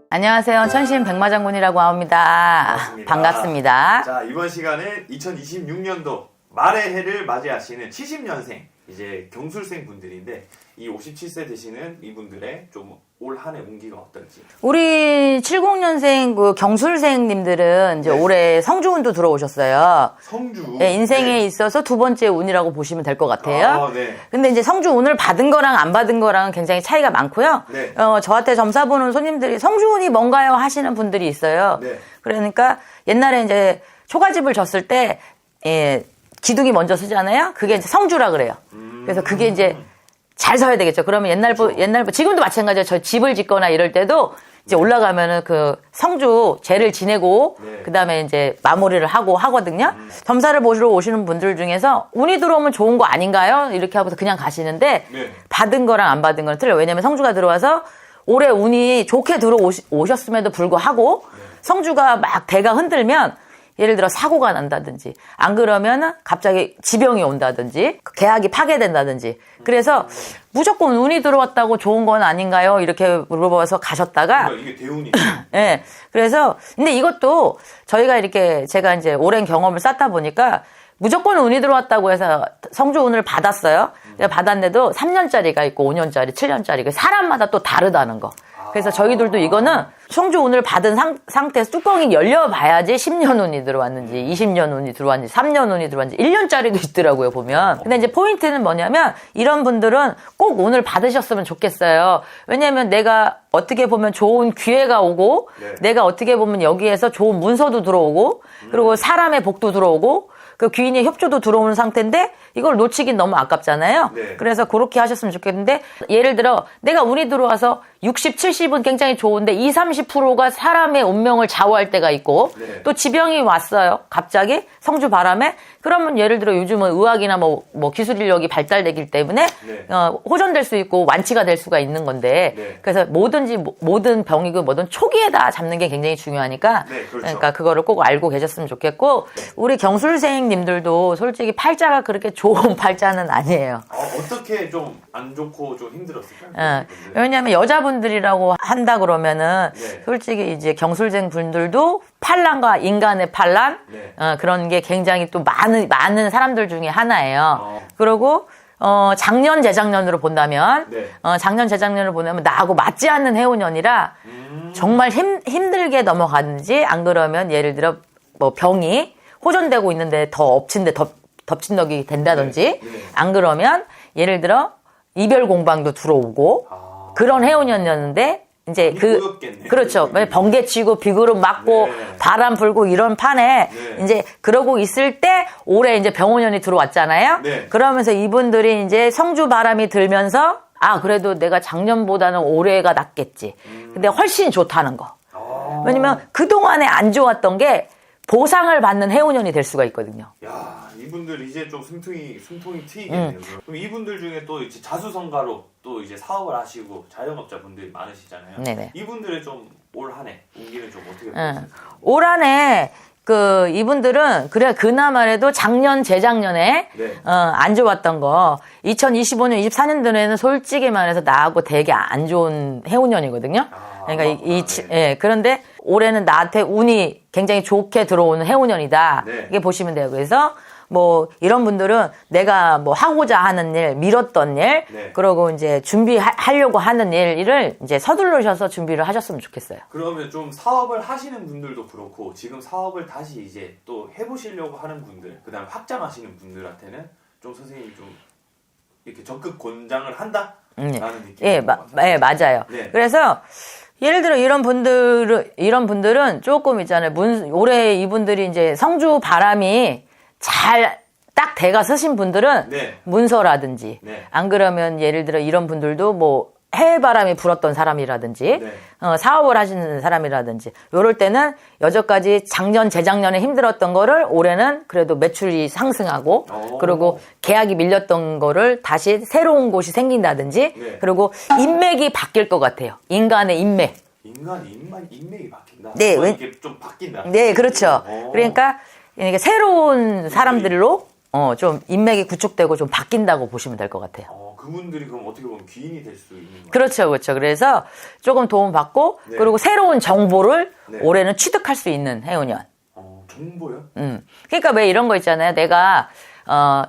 안녕하세요. 천신 백마장군이라고 합니다. 반갑습니다. 자, 이번 시간은 2026년도 말의 해를 맞이하시는 70년생 이제 경술생 분들인데 이 57세 되시는 이분들의 좀 올 한 해 운기가 어떤지. 우리 70년생 그 경술생님들은 이제 네. 올해 성주운도 들어오셨어요. 성주. 네, 인생에 네. 있어서 두 번째 운이라고 보시면 될 것 같아요. 아, 네. 근데 이제 성주운을 받은 거랑 안 받은 거랑 굉장히 차이가 많고요. 네. 저한테 점사 보는 손님들이 성주운이 뭔가요? 하시는 분들이 있어요. 네. 그러니까 옛날에 이제 초가집을 졌을 때, 기둥이 먼저 쓰잖아요? 그게 이제 성주라 그래요. 그래서 그게 이제 잘 서야 되겠죠. 그러면 옛날부터, 지금도 마찬가지예요. 저 집을 짓거나 이럴 때도 이제 올라가면은 그 성주 제를 지내고, 네. 그 다음에 이제 마무리를 하고 하거든요. 점사를 보시러 오시는 분들 중에서 운이 들어오면 좋은 거 아닌가요? 이렇게 하고서 그냥 가시는데, 네. 받은 거랑 안 받은 거는 틀려요. 왜냐면 성주가 들어와서 올해 운이 좋게 들어오셨음에도 불구하고, 성주가 막 대가 흔들면, 예를 들어 사고가 난다든지 안 그러면 갑자기 지병이 온다든지 계약이 파괴된다든지 그래서 무조건 운이 들어왔다고 좋은 건 아닌가요? 이렇게 물어봐서 가셨다가 이게 대운이. 네. 그래서 근데 이것도 저희가 이렇게 제가 이제 오랜 경험을 쌓다 보니까 무조건 운이 들어왔다고 해서 성주 운을 받았어요. 받았는데도 3년짜리가 있고 5년짜리, 7년짜리 사람마다 또 다르다는 거. 그래서 저희들도 이거는 성주 운을 받은 상태에서 뚜껑이 열려봐야지 10년 운이 들어왔는지 20년 운이 들어왔는지 3년 운이 들어왔는지 1년짜리도 있더라고요 보면. 근데 이제 포인트는 뭐냐면 이런 분들은 꼭 운을 받으셨으면 좋겠어요. 왜냐면 내가 어떻게 보면 좋은 기회가 오고 네. 내가 어떻게 보면 여기에서 좋은 문서도 들어오고 그리고 사람의 복도 들어오고 그 귀인의 협조도 들어오는 상태인데 이걸 놓치긴 너무 아깝잖아요. 네. 그래서 그렇게 하셨으면 좋겠는데 예를 들어 내가 운이 들어와서 60, 70은 굉장히 좋은데 20, 30%가 사람의 운명을 좌우할 때가 있고 네. 또 지병이 왔어요. 갑자기 성주 바람에 그러면 예를 들어 요즘은 의학이나 뭐 기술 인력이 발달되기 때문에 네. 호전될 수 있고 완치가 될 수가 있는 건데 네. 그래서 모든 병이고 뭐든 초기에다 잡는 게 굉장히 중요하니까 네, 그렇죠. 그러니까 그거를 꼭 알고 계셨으면 좋겠고 우리 경술생님들도 솔직히 팔자가 그렇게 좋은 팔자는 아니에요. 어떻게 좀 안 좋고 좀 힘들었을까요? 왜냐하면 여자분들이라고 한다 그러면은 네. 솔직히 이제 경술생 분들도 팔란과 인간의 팔란 네. 그런 게 굉장히 또 많은 사람들 중에 하나예요. 어. 그리고 작년 재작년으로 본다면 네. 작년 재작년을 보면 나하고 맞지 않는 해운년이라 정말 힘들게 넘어가는지 안 그러면 예를 들어 뭐 병이 호전되고 있는데 더 엎친데 덮친덕이 된다든지 네. 네. 안 그러면 예를 들어 이별 공방도 들어오고 그런 해운년이었는데 이제 꼬였겠네요. 그렇죠. 번개 치고 비구름 맞고 네. 바람 불고 이런 판에 네. 이제 그러고 있을 때 올해 이제 병원년이 들어왔잖아요. 네. 그러면서 이분들이 이제 성주 바람이 들면서 그래도 내가 작년보다는 올해가 낫겠지. 근데 훨씬 좋다는 거. 왜냐면 그동안에 안 좋았던 게 보상을 받는 해운년이 될 수가 있거든요. 야, 이분들 이제 좀 숨통이 트이겠네요. 그럼 이분들 중에 또 이제 자수성가로 또 이제 사업을 하시고 자영업자 분들이 많으시잖아요. 네네. 이분들의 좀 올 한 해 운기는 좀 어떻게 보세요? 올 한해 이분들은 그래 그나마라도 작년 재작년에 네. 안 좋았던 거 2025년 24년도에는 솔직히 말해서 나하고 되게 안 좋은 해운년이거든요. 그러니까 그런데 올해는 나한테 운이 굉장히 좋게 들어오는 해운년이다. 네. 이게 보시면 돼요. 그래서 뭐 이런 분들은 내가 뭐 하고자 하는 일, 미뤘던 일, 네. 그리고 이제 준비하려고 하는 일을 이제 서둘러셔서 준비를 하셨으면 좋겠어요. 그러면 좀 사업을 하시는 분들도 그렇고 지금 사업을 다시 이제 또 해보시려고 하는 분들, 그다음에 확장하시는 분들한테는 좀 선생님이 좀 이렇게 적극 권장을 한다? 라는 느낌이 맞아요. 네. 그래서 예를 들어 이런 분들은 조금 있잖아요. 올해 이분들이 이제 성주 바람이 잘 딱 대가 서신 분들은 네. 문서라든지 네. 안 그러면 예를 들어 이런 분들도 뭐 해외바람이 불었던 사람이라든지 네. 사업을 하시는 사람이라든지 요럴 때는 여태까지 작년 재작년에 힘들었던 거를 올해는 그래도 매출이 상승하고 그리고 계약이 밀렸던 거를 다시 새로운 곳이 생긴다든지 네. 그리고 인맥이 바뀔 것 같아요. 인간의 인맥. 인맥이 바뀐다. 네, 이게 좀 바뀐다. 네, 그렇죠. 그러니까 새로운 사람들로 좀 인맥이 구축되고 좀 바뀐다고 보시면 될 것 같아요. 그 그분들이 그럼 어떻게 보면 귀인이 될 수 있는 거예요? 그렇죠, 그렇죠. 그래서 조금 도움받고 네. 그리고 새로운 정보를 네. 올해는 취득할 수 있는 해운년. 정보요? 그러니까 왜 이런 거 있잖아요. 내가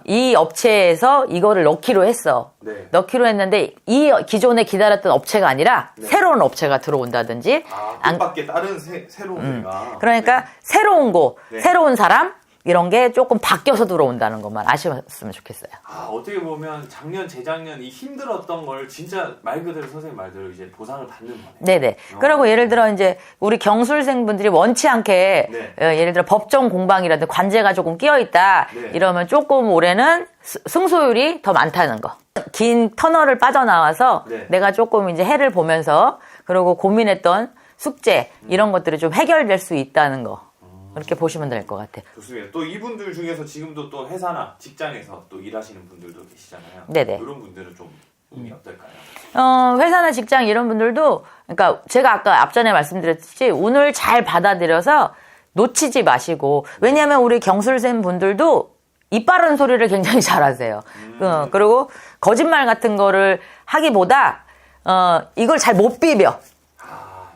이 업체에서 이거를 넣기로 했어. 네. 넣기로 했는데 이 기존에 기다렸던 업체가 아니라 네. 새로운 업체가 들어온다든지. 뜻밖의 다른 새로운 데가. 그러니까 네. 새로운 곳, 네. 새로운 사람 이런 게 조금 바뀌어서 들어온다는 것만 아시면 좋겠어요. 어떻게 보면 작년, 재작년 이 힘들었던 걸 진짜 말 그대로 선생님 말대로 이제 보상을 받는 거네요. 네네. 그리고 예를 들어 이제 우리 경술생분들이 원치 않게 네. 예를 들어 법정 공방이라든지 관제가 조금 끼어 있다 네. 이러면 조금 올해는 승소율이 더 많다는 거. 긴 터널을 빠져나와서 네. 내가 조금 이제 해를 보면서 그리고 고민했던 숙제 이런 것들이 좀 해결될 수 있다는 거. 그렇게 보시면 될 것 같아요. 좋습니다. 또 이분들 중에서 지금도 또 회사나 직장에서 또 일하시는 분들도 계시잖아요. 네네. 이런 분들은 좀 운이 어떨까요? 회사나 직장 이런 분들도, 그러니까 제가 아까 앞전에 말씀드렸듯이 운을 잘 받아들여서 놓치지 마시고, 왜냐하면 우리 경술생 분들도 입 바른 소리를 굉장히 잘하세요. 그리고 거짓말 같은 거를 하기보다, 이걸 잘 못 비벼.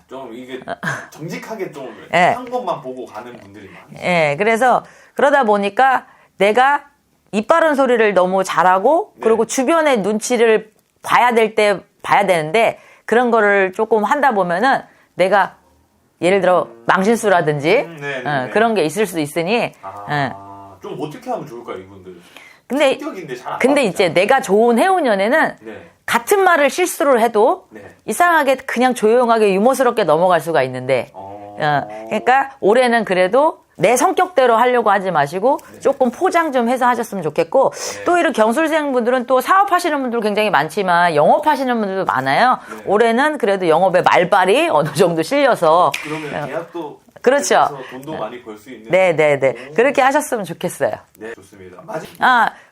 좀 이게 정직하게 좀 예. 한 것만 보고 가는 분들이 많아요. 예, 그래서 그러다 보니까 내가 입 바른 소리를 너무 잘하고, 네. 그리고 주변의 눈치를 봐야 될 때 봐야 되는데, 그런 거를 조금 하다 보면은 내가 예를 들어 망신수라든지 네. 그런 게 있을 수 있으니 좀 어떻게 하면 좋을까요, 이분들? 근데 성격인데 잘 안 근데 맞잖아요. 이제 내가 좋은 해운년에는 네. 같은 말을 실수를 해도 네. 이상하게 그냥 조용하게 유머스럽게 넘어갈 수가 있는데 그러니까 올해는 그래도 내 성격대로 하려고 하지 마시고 조금 포장 좀 해서 하셨으면 좋겠고 또 이런 경술생분들은 또 사업하시는 분들 굉장히 많지만 영업하시는 분들도 많아요. 올해는 그래도 영업의 말발이 어느 정도 실려서 그러면 계약도 그렇죠. 해서 돈도 많이 벌 수 있는. 네네네. 그렇게 하셨으면 좋겠어요. 네, 좋습니다.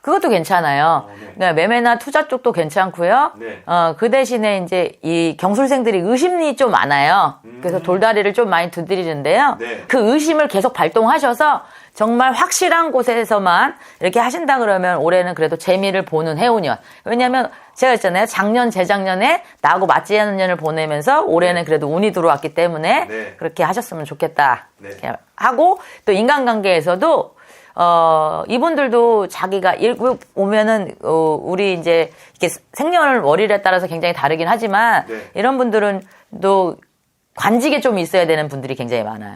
그것도 괜찮아요. 네. 그러니까 매매나 투자 쪽도 괜찮고요. 네. 그 대신에 이제 이 경술생들이 의심이 좀 많아요. 그래서 돌다리를 좀 많이 두드리는데요. 네. 그 의심을 계속 발동하셔서 정말 확실한 곳에서만 이렇게 하신다 그러면 올해는 그래도 재미를 보는 해운년. 왜냐하면 제가 있잖아요. 작년, 재작년에 나하고 맞지 않는 년을 보내면서 올해는 그래도 운이 들어왔기 때문에 네. 그렇게 하셨으면 좋겠다. 네. 이렇게 하고 또 인간관계에서도 이분들도 자기가 오면은 우리 이제 이렇게 생년월일에 따라서 굉장히 다르긴 하지만 네. 이런 분들은 또 관직에 좀 있어야 되는 분들이 굉장히 많아요.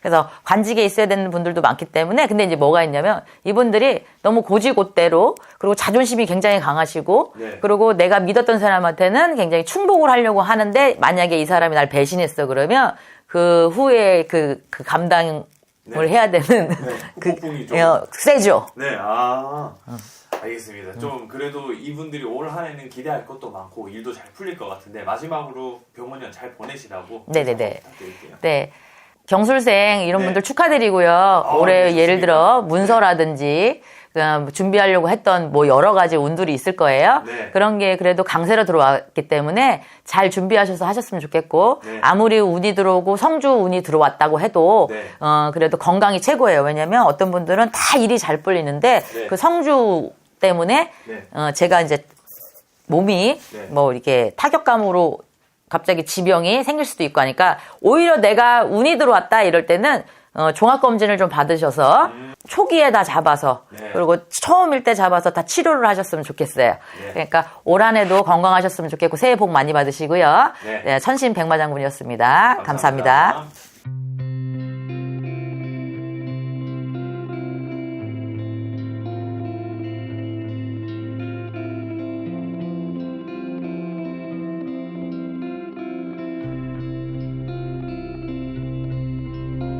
그래서 관직에 있어야 되는 분들도 많기 때문에 근데 이제 뭐가 있냐면 이분들이 너무 고지고대로 그리고 자존심이 굉장히 강하시고 네. 그리고 내가 믿었던 사람한테는 굉장히 충복을 하려고 하는데 만약에 이 사람이 날 배신했어 그러면 그 후에 그 감당을 해야 되는 그 폭풍이 좀 세죠. 네, 알겠습니다. 좀 그래도 이분들이 올 한해는 기대할 것도 많고 일도 잘 풀릴 것 같은데 마지막으로 병원년 잘 보내시라고 네네네. 부탁드릴게요. 네. 경술생 이런 네. 분들 축하드리고요. 올해 네, 예를 좋습니다. 들어 문서라든지 준비하려고 했던 뭐 여러 가지 운들이 있을 거예요. 네. 그런 게 그래도 강세로 들어왔기 때문에 잘 준비하셔서 하셨으면 좋겠고 네. 아무리 운이 들어오고 성주 운이 들어왔다고 해도 네. 그래도 건강이 최고예요. 왜냐면 어떤 분들은 다 일이 잘 풀리는데 네. 그 성주 때문에 네. 제가 이제 몸이 네. 뭐 이렇게 타격감으로 갑자기 지병이 생길 수도 있고 하니까 오히려 내가 운이 들어왔다 이럴 때는 종합검진을 좀 받으셔서 초기에 다 잡아서 네. 그리고 처음일 때 잡아서 다 치료를 하셨으면 좋겠어요. 네. 그러니까 올 한해도 건강하셨으면 좋겠고 새해 복 많이 받으시고요. 네. 네, 천신백마장군이었습니다. 감사합니다.